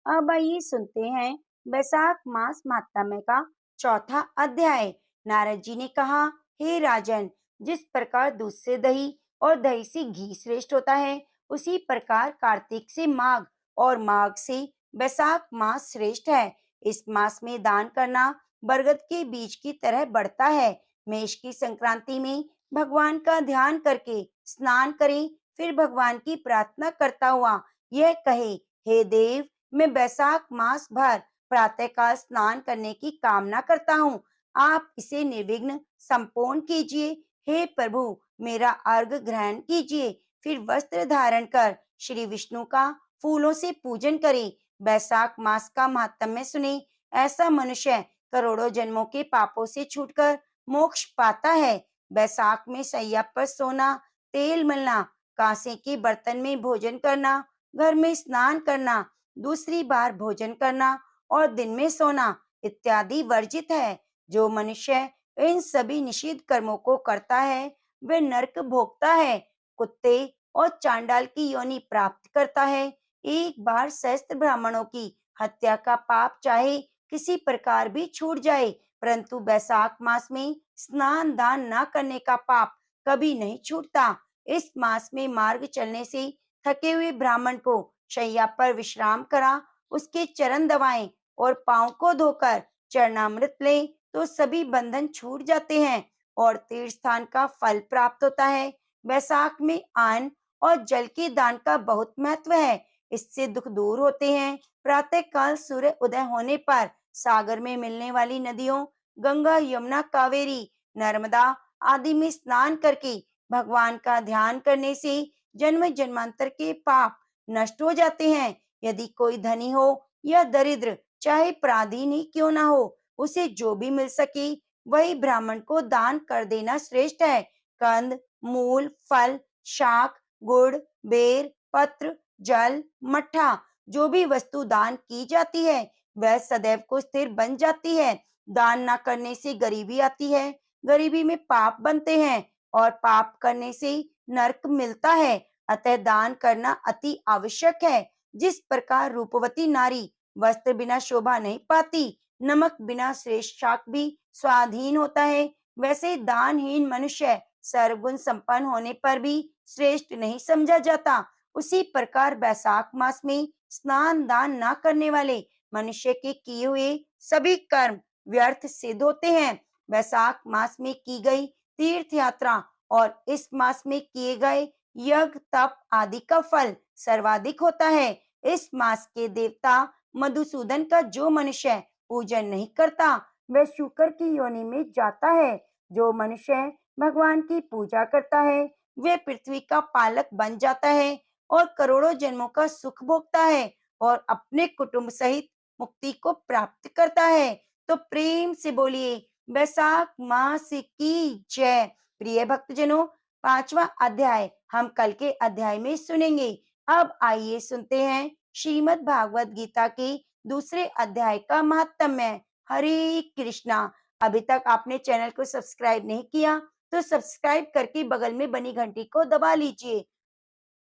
अब आइए सुनते हैं वैशाख मास माहात्म्य का चौथा अध्याय। नारद जी ने कहा, हे राजन, जिस प्रकार दूध से दही और दही से घी श्रेष्ठ होता है, उसी प्रकार कार्तिक से माघ और माघ से वैशाख मास श्रेष्ठ है। इस मास में दान करना बरगद के बीज की तरह बढ़ता है। मेष की संक्रांति में भगवान का ध्यान करके स्नान करें, फिर भगवान की प्रार्थना करता हुआ यह कहे, हे देव, मैं वैशाख मास भर प्रातःकाल स्नान करने की कामना करता हूँ। आप इसे निर्विघ्न संपूर्ण कीजिए। हे प्रभु, मेरा अर्घ ग्रहण कीजिए। फिर वस्त्र धारण कर श्री विष्णु का फूलों से पूजन करें। वैशाख मास का महात्म्य सुने। ऐसा मनुष्य करोड़ों जन्मों के पापों से छूटकर मोक्ष पाता है। वैशाख में सैया पर सोना, तेल मलना, कांसे के बर्तन में भोजन करना, घर में स्नान करना, दूसरी बार भोजन करना और दिन में सोना इत्यादि वर्जित है। जो मनुष्य इन सभी निषिद्ध कर्मों को करता है वह नरक भोगता है, कुत्ते और चांडाल की योनि प्राप्त करता है। एक बार सहस्त्र ब्राह्मणों की हत्या का पाप चाहे किसी प्रकार भी छूट जाए, परंतु वैशाख मास में स्नान दान न करने का पाप कभी नहीं छूटता। इस मास में मार्ग चलने से थके हुए ब्राह्मण को शैया पर विश्राम करा, उसके चरण दबाएं और पांव को धोकर चरणामृत लें तो सभी बंधन छूट जाते हैं और तीर्थ स्थान का फल प्राप्त होता है। वैसाख में अन्न और जल के दान का बहुत महत्व है। इससे दुख दूर होते हैं। प्रातः काल सूर्य उदय होने पर सागर में मिलने वाली नदियों गंगा, यमुना, कावेरी, नर्मदा आदि में स्नान करके भगवान का ध्यान करने से जन्म जन्मांतर के पाप नष्ट हो जाते हैं। यदि कोई धनी हो या दरिद्र, चाहे पराधीन ही क्यों ना हो, उसे जो भी मिल सके वही ब्राह्मण को दान कर देना श्रेष्ठ है। कंद, मूल, फल, शाक, गुड़, बेर, पत्र, जल, मट्ठा जो भी वस्तु दान की जाती है वह सदैव को स्थिर बन जाती है। दान न करने से गरीबी आती है, गरीबी में पाप बनते हैं और पाप करने से नरक मिलता है। अतः दान करना अति आवश्यक है। जिस प्रकार रूपवती नारी वस्त्र बिना शोभा नहीं पाती, नमक बिना श्रेष्ठ शाक भी स्वाधीन होता है, वैसे दानहीन मनुष्य सर्वगुण संपन्न होने पर भी श्रेष्ठ नहीं समझा जाता। उसी प्रकार वैशाख मास में स्नान दान न करने वाले मनुष्य के किए हुए सभी कर्म व्यर्थ सिद्ध होते हैं। वैशाख मास में की गई तीर्थ यात्रा और इस मास में किए गए यज्ञ, तप आदि का फल सर्वाधिक होता है। इस मास के देवता मधुसूदन का जो मनुष्य पूजन नहीं करता वह शूकर की योनि में जाता है। जो मनुष्य भगवान की पूजा करता है वह पृथ्वी का पालक बन जाता है और करोड़ों जन्मों का सुख भोगता है और अपने कुटुंब सहित मुक्ति को प्राप्त करता है। तो प्रेम से बोलिए वैशाख मास की जय। प्रिय भक्तजनों, 5वां अध्याय हम कल के अध्याय में सुनेंगे। अब आइए सुनते हैं श्रीमद् भागवत गीता के दूसरे अध्याय का महात्म्य। हरे कृष्णा। अभी तक आपने चैनल को सब्सक्राइब नहीं किया तो सब्सक्राइब करके बगल में बनी घंटी को दबा लीजिए।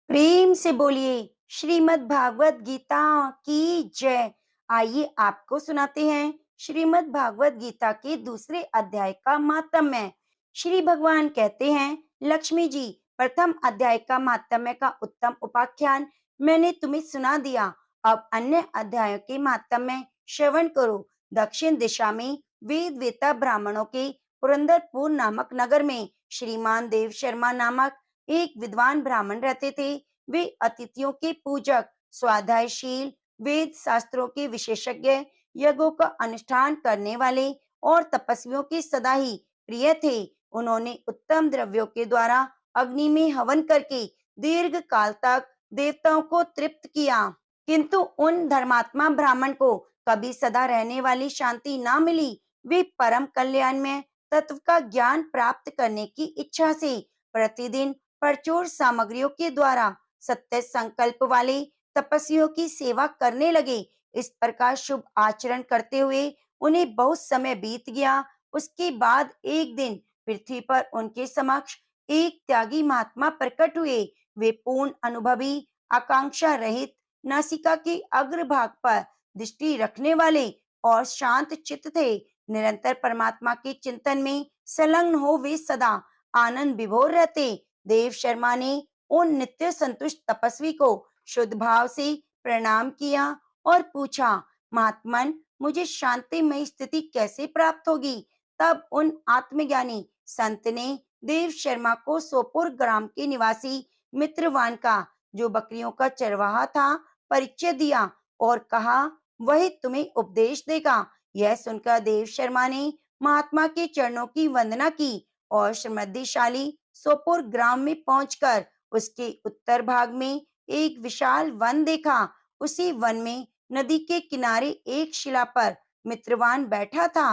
प्रेम से बोलिए श्रीमद् भागवत गीता की जय। आइए आपको सुनाते हैं श्रीमद् भागवत गीता के दूसरे अध्याय का महात्म्य। श्री भगवान कहते हैं, लक्ष्मी जी, प्रथम अध्याय का महात्म्य का उत्तम उपाख्यान मैंने तुम्हें सुना दिया। अब अन्य अध्यायों के महात्म्य श्रवण करो। दक्षिण दिशा में वेद वेता ब्राह्मणों के पुरंदरपुर नामक नगर में श्रीमान देव शर्मा नामक एक विद्वान ब्राह्मण रहते थे। वे अतिथियों के पूजक, स्वाध्यायशील, वेद शास्त्रों के विशेषज्ञ, यज्ञों का अनुष्ठान करने वाले और तपस्वियों के सदा ही प्रिय थे। उन्होंने उत्तम द्रव्यों के द्वारा अग्नि में हवन करके दीर्घ काल तक देवताओं को तृप्त किया, किंतु उन धर्मात्मा ब्राह्मण को कभी सदा रहने वाली शांति ना मिली। वे परम कल्याणमय तत्व का ज्ञान प्राप्त करने की इच्छा से प्रतिदिन प्रचुर सामग्रियों के द्वारा सत्य संकल्प वाले तपस्वियों की सेवा करने लगे। इस प्रकार शुभ आचरण करते हुए उन्हें बहुत समय बीत गया। उसके बाद एक दिन पृथ्वी पर उनके समक्ष एक त्यागी महात्मा प्रकट हुए। वे पूर्ण अनुभवी, आकांक्षा रहित, नासिका के अग्रभाग पर दृष्टि रखने वाले और शांत चित्त थे। निरंतर परमात्मा के चिंतन में संलग्न हो वे सदा आनंद विभोर रहते। देव शर्मा ने उन नित्य संतुष्ट तपस्वी को शुद्ध भाव से प्रणाम किया और पूछा, महात्मन, मुझे शांतिमय स्थिति कैसे प्राप्त होगी? तब उन आत्मज्ञानी संत ने देव शर्मा को सोपुर ग्राम के निवासी मित्रवान का, जो बकरियों का चरवाहा था, परिचय दिया और कहा, वही तुम्हें उपदेश देगा। यह सुनकर देव शर्मा ने महात्मा के चरणों की वंदना की और समृद्धिशाली सोपुर ग्राम में पहुंचकर उसके उत्तर भाग में एक विशाल वन देखा। उसी वन में नदी के किनारे एक शिला पर मित्रवान बैठा था।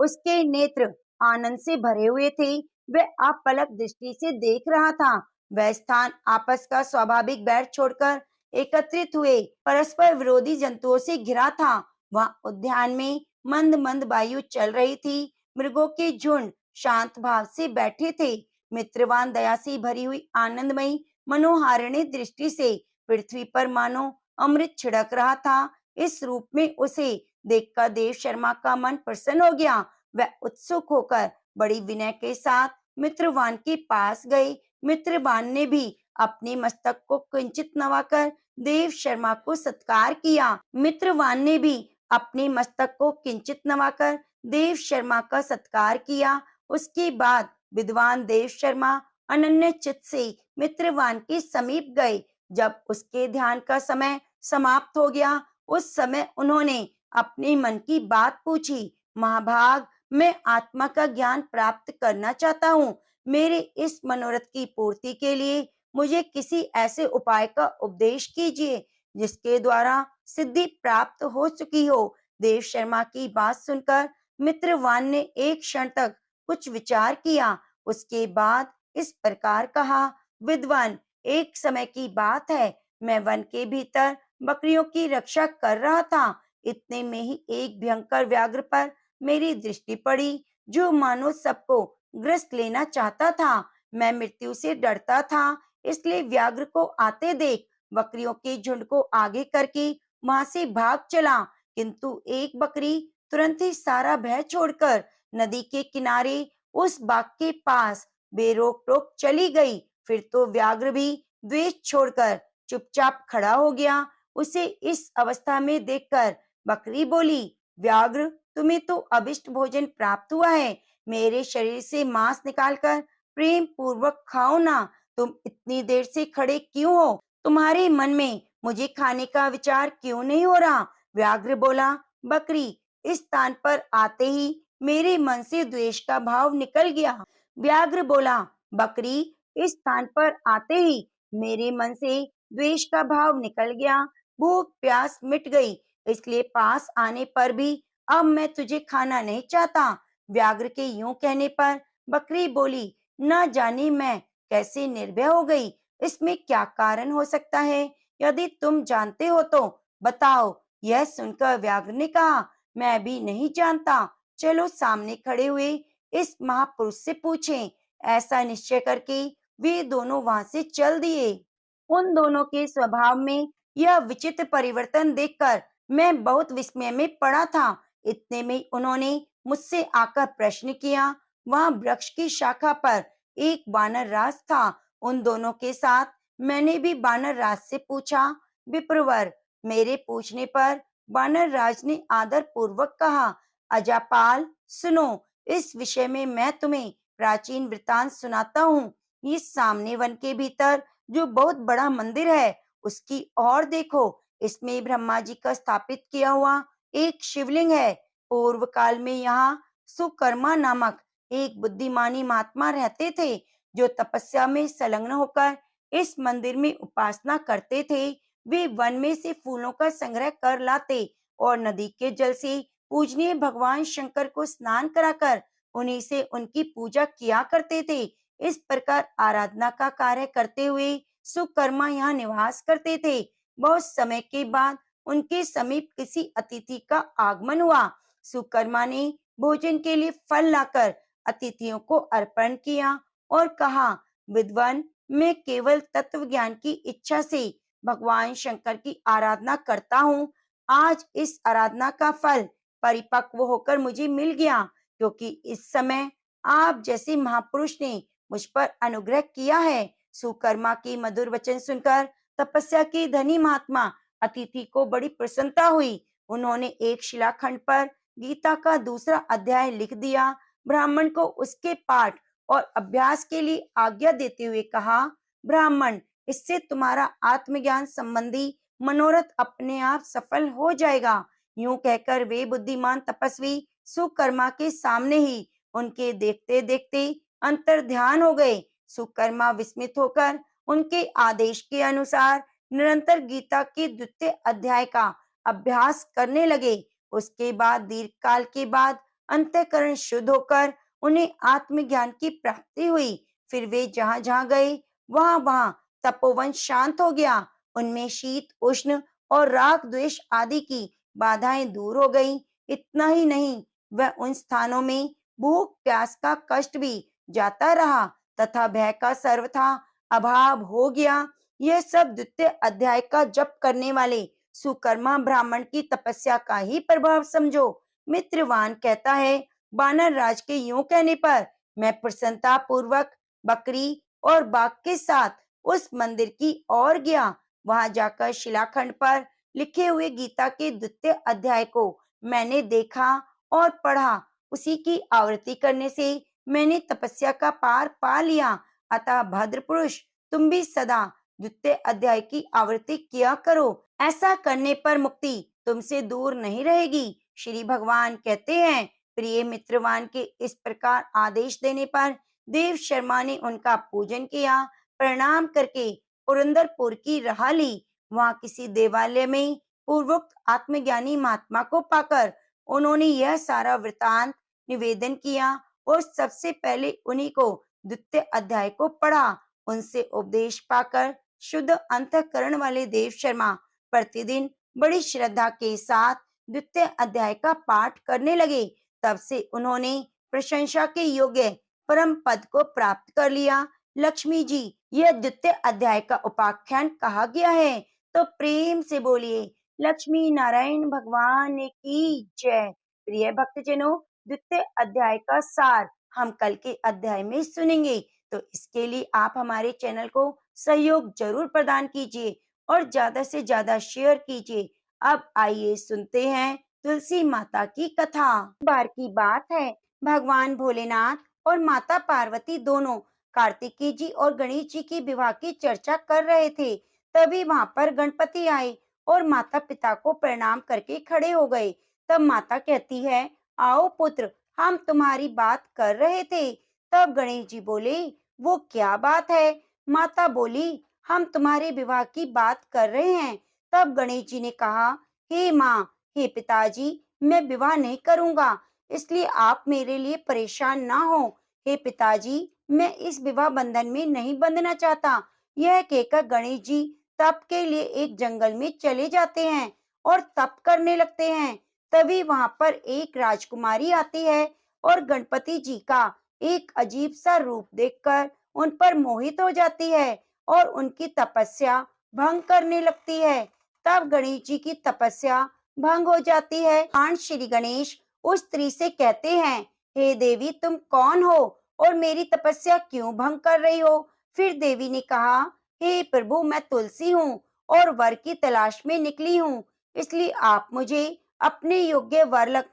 उसके नेत्र आनंद से भरे हुए थे। वह अपलक दृष्टि से देख रहा था। वह स्थान आपस का स्वाभाविक बैर छोड़कर एकत्रित हुए परस्पर विरोधी जंतुओं से घिरा था। वहाँ उद्यान में मंद मंद वायु चल रही थी। मृगों के झुंड शांत भाव से बैठे थे। मित्रवान दया से भरी हुई आनंदमयी मनोहारिणी दृष्टि से पृथ्वी पर मानो अमृत छिड़क रहा था। इस रूप में उसे देखकर देव शर्मा का मन प्रसन्न हो गया। वह उत्सुक होकर बड़ी विनय के साथ मित्रवान के पास गए। मित्रवान ने भी अपने मस्तक को किंचित नवाकर देव शर्मा को सत्कार किया। मित्रवान ने भी अपने मस्तक को किंचित नवाकर देव शर्मा का सत्कार किया। उसके बाद विद्वान देव शर्मा अनन्य चित्त से मित्रवान के समीप गए। जब उसके ध्यान का समय समाप्त हो गया, उस समय उन्होंने अपने मन की बात पूछी। महाभाग, मैं आत्मा का ज्ञान प्राप्त करना चाहता हूँ। मेरे इस मनोरथ की पूर्ति के लिए मुझे किसी ऐसे उपाय का उपदेश कीजिए जिसके द्वारा सिद्धि प्राप्त हो चुकी हो। देव शर्मा की बात सुनकर मित्रवान ने एक क्षण तक कुछ विचार किया। उसके बाद इस प्रकार कहा, विद्वान, एक समय की बात है, मैं वन के भीतर बकरियों की रक्षा कर रहा था। इतने में ही एक भयंकर व्याघ्र पर मेरी दृष्टि पड़ी, जो मानो सबको ग्रस्त लेना चाहता था। मैं मृत्यु से डरता था, इसलिए व्याघ्र को आते देख बकरियों के झुंड को आगे करके वहां से भाग चला। किंतु एक बकरी तुरंत ही सारा भय छोड़कर नदी के किनारे उस बाग के पास बेरोक टोक चली गई। फिर तो व्याघ्र भी द्वेष छोड़कर चुपचाप खड़ा हो गया। उसे इस अवस्था में देखकर बकरी बोली, व्याघ्र, तुम्हें तो अभिष्ट भोजन प्राप्त हुआ है। मेरे शरीर से मांस निकालकर प्रेम पूर्वक खाओ ना। तुम इतनी देर से खड़े क्यों हो? तुम्हारे मन में मुझे खाने का विचार क्यों नहीं हो रहा? व्याघ्र बोला, बकरी, इस स्थान पर आते ही मेरे मन से द्वेष का भाव निकल गया। व्याघ्र बोला, बकरी, इस स्थान पर आते ही मेरे मन से द्वेष का भाव निकल गया। भूख प्यास मिट गई, इसलिए पास आने पर भी अब मैं तुझे खाना नहीं चाहता। व्याघ्र के यूं कहने पर बकरी बोली, न जाने मैं कैसे निर्भय हो गई। इसमें क्या कारण हो सकता है? यदि तुम जानते हो तो बताओ। यह सुनकर व्याघ्र ने कहा, मैं भी नहीं जानता। चलो सामने खड़े हुए इस महापुरुष से पूछें। ऐसा निश्चय करके वे दोनों वहां से चल दिए। उन दोनों के स्वभाव में यह विचित्र परिवर्तन देखकर मैं बहुत विस्मय में पड़ा था। इतने में उन्होंने मुझसे आकर प्रश्न किया। वहां वृक्ष की शाखा पर एक वानर राज था। उन दोनों के साथ मैंने भी वानर राज से पूछा। विप्रवर, मेरे पूछने पर वानर राज ने आदर पूर्वक कहा, अजापाल, सुनो, इस विषय में मैं तुम्हें प्राचीन वृतांत सुनाता हूँ। इस सामने वन के भीतर जो बहुत बड़ा मंदिर है, उसकी ओर देखो। इसमें ब्रह्मा जी का स्थापित किया हुआ एक शिवलिंग है। पूर्व काल में यहाँ सुकर्मा नामक एक बुद्धिमानी महात्मा रहते थे, जो तपस्या में संलग्न होकर इस मंदिर में उपासना करते थे। वे वन में से फूलों का संग्रह कर लाते और नदी के जल से पूजनीय भगवान शंकर को स्नान कराकर उन्हीं से उनकी पूजा किया करते थे। इस प्रकार आराधना का कार्य करते हुए सुकर्मा यहाँ निवास करते थे। बहुत समय के बाद उनके समीप किसी अतिथि का आगमन हुआ। सुकर्मा ने भोजन के लिए फल लाकर अतिथियों को अर्पण किया और कहा, विद्वान, मैं केवल तत्व ज्ञान की इच्छा से भगवान शंकर की आराधना करता हूँ। आज इस आराधना का फल परिपक्व होकर मुझे मिल गया, क्योंकि इस समय आप जैसे महापुरुष ने मुझ पर अनुग्रह किया है। सुकर्मा की मधुर वचन सुनकर तपस्या की धनी महात्मा अतिथि को बड़ी प्रसन्नता हुई। उन्होंने एक शिलाखंड पर गीता का दूसरा अध्याय लिख दिया। ब्राह्मण को उसके पाठ और अभ्यास के लिए आज्ञा देते हुए कहा, ब्राह्मण, इससे तुम्हारा आत्मज्ञान संबंधी मनोरथ अपने आप सफल हो जाएगा। यूं कहकर वे बुद्धिमान तपस्वी सुकर्मा के सामने ही उनके देखते देखते अंतर ध्यान हो गए। सुकर्मा विस्मित होकर उनके आदेश के अनुसार निरंतर गीता के द्वितीय अध्याय का अभ्यास करने लगे। उसके बाद दीर्घ काल के बाद अंतःकरण शुद्ध होकर उन्हें आत्मज्ञान की प्राप्ति हुई। फिर वे जहां जहां गए वहां वहां तपोवन शांत हो गया। उनमें शीत उष्ण और राग द्वेष आदि की बाधाएं दूर हो गईं। इतना ही नहीं, वह उन स्थानों में भूख प्यास का कष्ट भी जाता रहा तथा भय का सर्वथा अभाव हो गया। यह सब द्वितीय अध्याय का जप करने वाले सुकर्मा ब्राह्मण की तपस्या का ही प्रभाव समझो। मित्रवान कहता है, बानर राज के यूं कहने पर मैं प्रसन्नता पूर्वक बकरी और बाघ के साथ उस मंदिर की ओर गया। वहां जाकर शिलाखंड पर लिखे हुए गीता के द्वितीय अध्याय को मैंने देखा और पढ़ा। उसी की आवृत्ति करने से मैंने तपस्या का पार पा लिया। अतः भद्र पुरुष, तुम भी सदा द्वितीय अध्याय की आवृत्ति किया करो। ऐसा करने पर मुक्ति तुमसे दूर नहीं रहेगी। श्री भगवान कहते हैं, प्रिय मित्रवान के इस प्रकार आदेश देने पर देव शर्मा ने उनका पूजन किया। प्रणाम करके पुरंदरपुर की राह ली। वहां किसी देवालय में पूर्वोक्त आत्मज्ञानी महात्मा को पाकर उन्होंने यह सारा वृतांत निवेदन किया और सबसे पहले उन्हीं को द्वितीय अध्याय को पढ़ा। उनसे उपदेश पाकर शुद्ध अंतःकरण वाले देव शर्मा प्रतिदिन बड़ी श्रद्धा के साथ द्वितीय अध्याय का पाठ करने लगे। तब से उन्होंने प्रशंसा के योग्य परम पद को प्राप्त कर लिया। लक्ष्मी जी, यह द्वितीय अध्याय का उपाख्यान कहा गया है, तो प्रेम से बोलिए, लक्ष्मी नारायण भगवान की जय। प्रिय भक्तजनों, द्वितीय अध्याय का सार हम कल के अध्याय में सुनेंगे, तो इसके लिए आप हमारे चैनल को सहयोग जरूर प्रदान कीजिए और ज्यादा से ज्यादा शेयर कीजिए। अब आइए सुनते हैं तुलसी माता की कथा। बार की बात है, भगवान भोलेनाथ और माता पार्वती दोनों कार्तिकेय जी और गणेश जी की विवाह की चर्चा कर रहे थे। तभी वहां पर गणपति आए और माता पिता को प्रणाम करके खड़े हो गए। तब माता कहती है, आओ पुत्र, हम तुम्हारी बात कर रहे थे। तब गणेश जी बोले, वो क्या बात है? माता बोली, हम तुम्हारे विवाह की बात कर रहे हैं। तब गणेश जी ने कहा, हे माँ, हे पिताजी, मैं विवाह नहीं करूंगा, इसलिए आप मेरे लिए परेशान ना हो। हे पिताजी, मैं इस विवाह बंधन में नहीं बंधना चाहता। यह कहकर गणेश जी तप के लिए एक जंगल में चले जाते हैं और तप करने लगते हैं। तभी वहां पर एक राजकुमारी आती है और गणपति जी का एक अजीब सा रूप देखकर उन पर मोहित हो जाती है और उनकी तपस्या भंग करने लगती है। तब गणेश जी की तपस्या भंग हो जाती है। भगवान श्री गणेश उस स्त्री से कहते हैं, हे देवी, तुम कौन हो और मेरी तपस्या क्यों भंग कर रही हो? फिर देवी ने कहा, हे प्रभु, मैं तुलसी हूँ और वर की तलाश में निकली हूँ, इसलिए आप मुझे अपने योग्य वर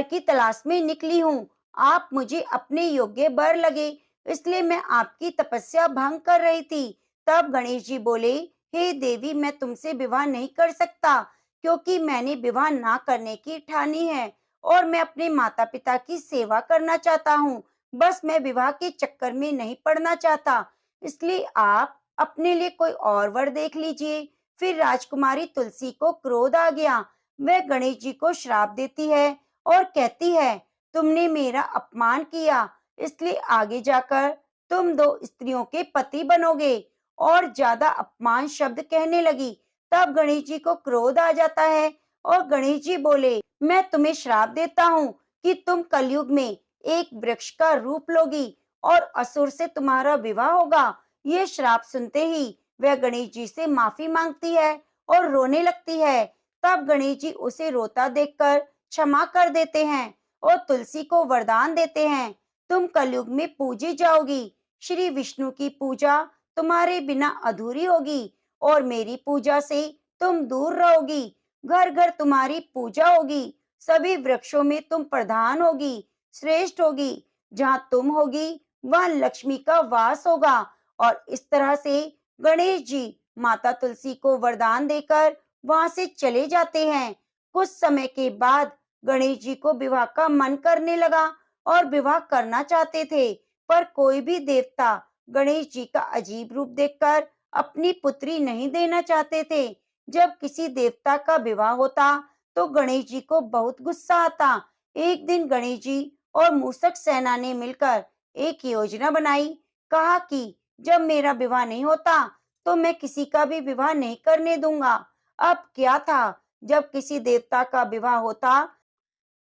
की तलाश में निकली हूँ। आप मुझे अपने योग्य वर लगे, इसलिए मैं आपकी तपस्या भंग कर रही थी। तब गणेश जी बोले, हे देवी, मैं तुमसे विवाह नहीं कर सकता, क्योंकि मैंने विवाह ना करने की ठानी है और मैं अपने माता पिता की सेवा करना चाहता हूँ। बस मैं विवाह के चक्कर में नहीं पड़ना चाहता, इसलिए आप अपने लिए कोई और वर देख लीजिए। फिर राजकुमारी तुलसी को क्रोध आ गया। वह गणेश जी को श्राप देती है और कहती है, तुमने मेरा अपमान किया, इसलिए आगे जाकर तुम दो स्त्रियों के पति बनोगे। और ज्यादा अपमान शब्द कहने लगी। तब गणेश जी को क्रोध आ जाता है और गणेश जी बोले, मैं तुम्हें श्राप देता हूँ कि तुम कलयुग में एक वृक्ष का रूप लोगी और असुर से तुम्हारा विवाह होगा। ये श्राप सुनते ही वह गणेश जी से माफी मांगती है और रोने लगती है। तब गणेश जी उसे रोता देखकर क्षमा कर देते हैं और तुलसी को वरदान देते हैं, तुम कलयुग में पूजी जाओगी। श्री विष्णु की पूजा तुम्हारे बिना अधूरी होगी और मेरी पूजा से तुम दूर रहोगी। घर घर तुम्हारी पूजा होगी, सभी वृक्षों में तुम प्रधान होगी, श्रेष्ठ होगी। जहाँ तुम होगी वहाँ लक्ष्मी का वास होगा। और इस तरह से गणेश जी माता तुलसी को वरदान देकर वहां से चले जाते हैं। कुछ समय के बाद गणेश जी को विवाह का मन करने लगा और विवाह करना चाहते थे, पर कोई भी देवता गणेश जी का अजीब रूप देखकर अपनी पुत्री नहीं देना चाहते थे। जब किसी देवता का विवाह होता तो गणेश जी को बहुत गुस्सा आता। एक दिन गणेश जी और मूषक सेना ने मिलकर एक योजना बनाई। कहा कि जब मेरा विवाह नहीं होता तो मैं किसी का भी विवाह नहीं करने दूंगा। अब क्या था, जब किसी देवता का विवाह होता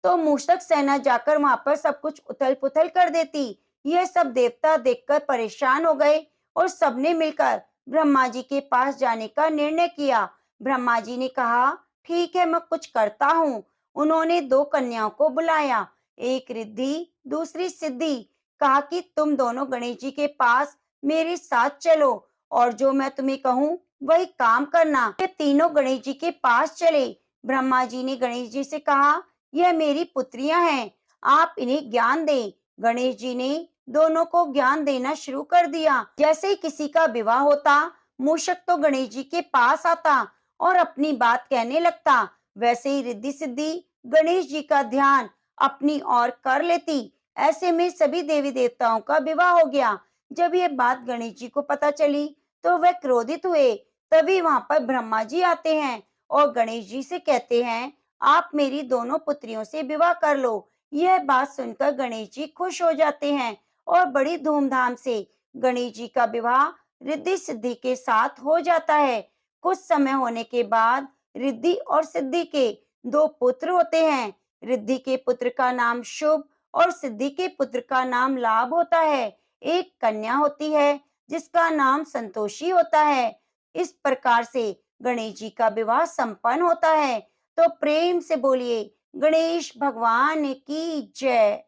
तो मूषक सेना जाकर वहां पर सब कुछ उथल पुथल कर देती। यह सब देवता देखकर परेशान हो गए और सबने मिलकर ब्रह्मा जी के पास जाने का निर्णय किया। ब्रह्मा जी ने कहा, ठीक है, मैं कुछ करता हूँ। उन्होंने दो कन्याओं को बुलाया, एक रिद्धि दूसरी सिद्धि। कहा कि तुम दोनों गणेश जी के पास मेरे साथ चलो और जो मैं तुम्हें कहूँ वही काम करना। ये तीनों गणेश जी के पास चले। ब्रह्मा जी ने गणेश जी से कहा, यह मेरी पुत्रियां हैं, आप इन्हें ज्ञान दें। गणेश जी ने दोनों को ज्ञान देना शुरू कर दिया। जैसे ही किसी का विवाह होता, मूषक तो गणेश जी के पास आता और अपनी बात कहने लगता। वैसे ही रिद्धि सिद्धि गणेश जी का ध्यान अपनी ओर कर लेती। ऐसे में सभी देवी देवताओं का विवाह हो गया। जब ये बात गणेश जी को पता चली तो वह क्रोधित हुए। तभी वहां पर ब्रह्मा जी आते हैं और गणेश जी से कहते हैं, आप मेरी दोनों पुत्रियों से विवाह कर लो। यह बात सुनकर गणेश जी खुश हो जाते हैं और बड़ी धूमधाम से गणेश जी का विवाह रिद्धि सिद्धि के साथ हो जाता है। कुछ समय होने के बाद रिद्धि और सिद्धि के दो पुत्र होते हैं। रिद्धि के पुत्र का नाम शुभ और सिद्धि के पुत्र का नाम लाभ होता है। एक कन्या होती है जिसका नाम संतोषी होता है। इस प्रकार से गणेश जी का विवाह संपन्न होता है। तो प्रेम से बोलिए गणेश भगवान की जय।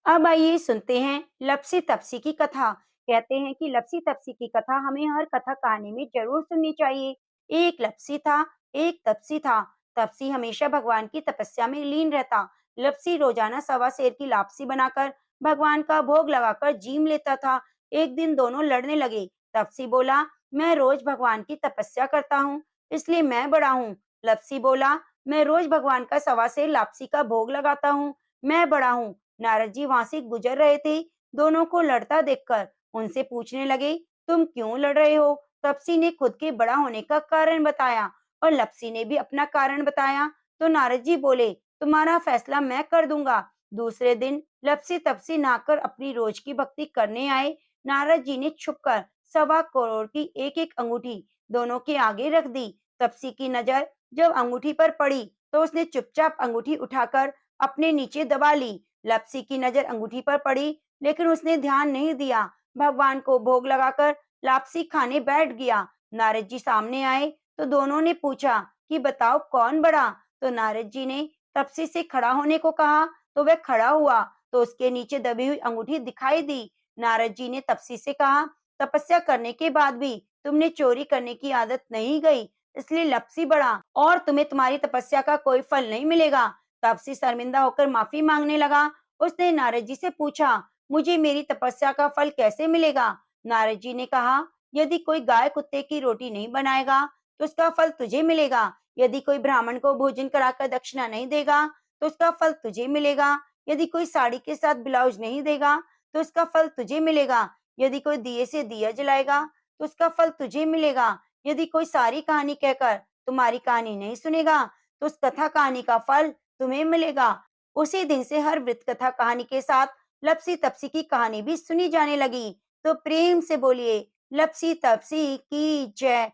अब आइए सुनते हैं लपसी तपसी की कथा। कहते हैं कि लपसी तपसी की कथा हमें हर कथा कहानी में जरूर सुननी चाहिए। एक लपसी था, एक तपसी था। तपसी हमेशा भगवान की तपस्या में लीन रहता। लपसी रोजाना सवा सेर की लापसी बनाकर भगवान का भोग लगाकर जीम लेता था। एक दिन दोनों लड़ने लगे। तपसी बोला, मैं रोज भगवान की तपस्या करता हूँ, इसलिए मैं बड़ा हूँ। लपसी बोला, मैं रोज भगवान का सवा सेर लापसी का भोग लगाता हूँ, मैं बड़ा हूँ। नारद जी वहां से गुजर रहे थे। दोनों को लड़ता देखकर उनसे पूछने लगे, तुम क्यों लड़ रहे हो? तपसी ने खुद के बड़ा होने का कारण बताया और लपसी ने भी अपना कारण बताया। तो नारद जी बोले, तुम्हारा फैसला मैं कर दूंगा। दूसरे दिन लपसी तपसी नहाकर अपनी रोज की भक्ति करने आए। नारद जी ने छुपकर 1.25 करोड़ की एक एक अंगूठी दोनों के आगे रख दी। तपसी की नजर जब अंगूठी पर पड़ी तो उसने चुपचाप अंगूठी उठाकर अपने नीचे दबा ली। लपसी की नजर अंगूठी पर पड़ी, लेकिन उसने ध्यान नहीं दिया। भगवान को भोग लगाकर लापसी खाने बैठ गया। नारद जी सामने आए तो दोनों ने पूछा कि बताओ कौन बड़ा? तो नारद जी ने तपसी से खड़ा होने को कहा तो वह खड़ा हुआ तो उसके नीचे दबी हुई अंगूठी दिखाई दी। नारद जी ने तपसी से कहा, तपस्या करने के बाद भी तुमने चोरी करने की आदत नहीं गई, इसलिए लपसी बड़ा और तुम्हें तुम्हारी तपस्या का कोई फल नहीं मिलेगा। तपसी शर्मिंदा होकर माफी मांगने लगा। उसने नारद जी से पूछा, मुझे मेरी तपस्या का फल कैसे मिलेगा? नारद जी ने कहा, यदि कोई गाय कुत्ते की रोटी नहीं बनाएगा तो उसका फल तुझे मिलेगा। यदि कोई ब्राह्मण को भोजन कराकर दक्षिणा नहीं देगा तो उसका फल तुझे मिलेगा। यदि कोई साड़ी के साथ ब्लाउज नहीं देगा तो उसका फल तुझे मिलेगा। यदि कोई दिए से दिया जलाएगा तो उसका फल तुझे मिलेगा। यदि कोई सारी कहानी कहकर तुम्हारी कहानी नहीं सुनेगा तो उस कथा कहानी का फल तुम्हें मिलेगा। उसी दिन से हर वृत्त कथा कहानी के साथ लपसी तपसी की कहानी भी सुनी जाने लगी। तो प्रेम से बोलिए लपसी तपसी की जय।